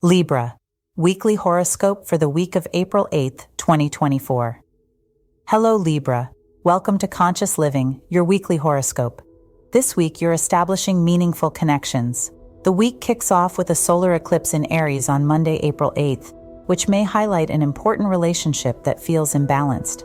Libra, weekly horoscope for the week of April 8th, 2024. Hello Libra, welcome to Conscious Living, your weekly horoscope. This week you're establishing meaningful connections. The week kicks off with a solar eclipse in Aries on Monday, April 8th, which may highlight an important relationship that feels imbalanced.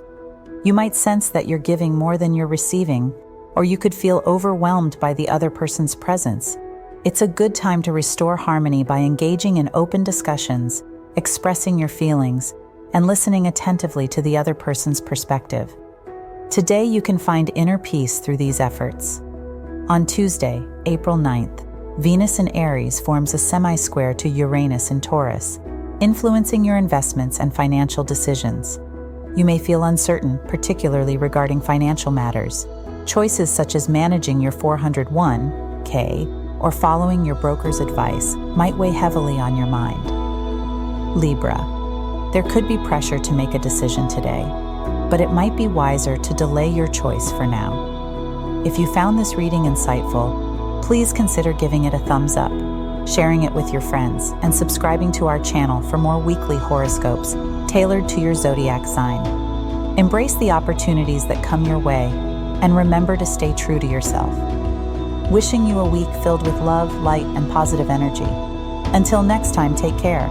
You might sense that you're giving more than you're receiving, or you could feel overwhelmed by the other person's presence. It's a good time to restore harmony by engaging in open discussions, expressing your feelings, and listening attentively to the other person's perspective. Today you can find inner peace through these efforts. On Tuesday, April 9th, Venus in Aries forms a semisquare to Uranus in Taurus, influencing your investments and financial decisions. You may feel uncertain, particularly regarding financial matters. Choices such as managing your 401k or following your broker's advice might weigh heavily on your mind. Libra, there could be pressure to make a decision today, but it might be wiser to delay your choice for now. If you found this reading insightful, please consider giving it a thumbs up, sharing it with your friends, and subscribing to our channel for more weekly horoscopes tailored to your zodiac sign. Embrace the opportunities that come your way, and remember to stay true to yourself. Wishing you a week filled with love, light, and positive energy. Until next time, take care.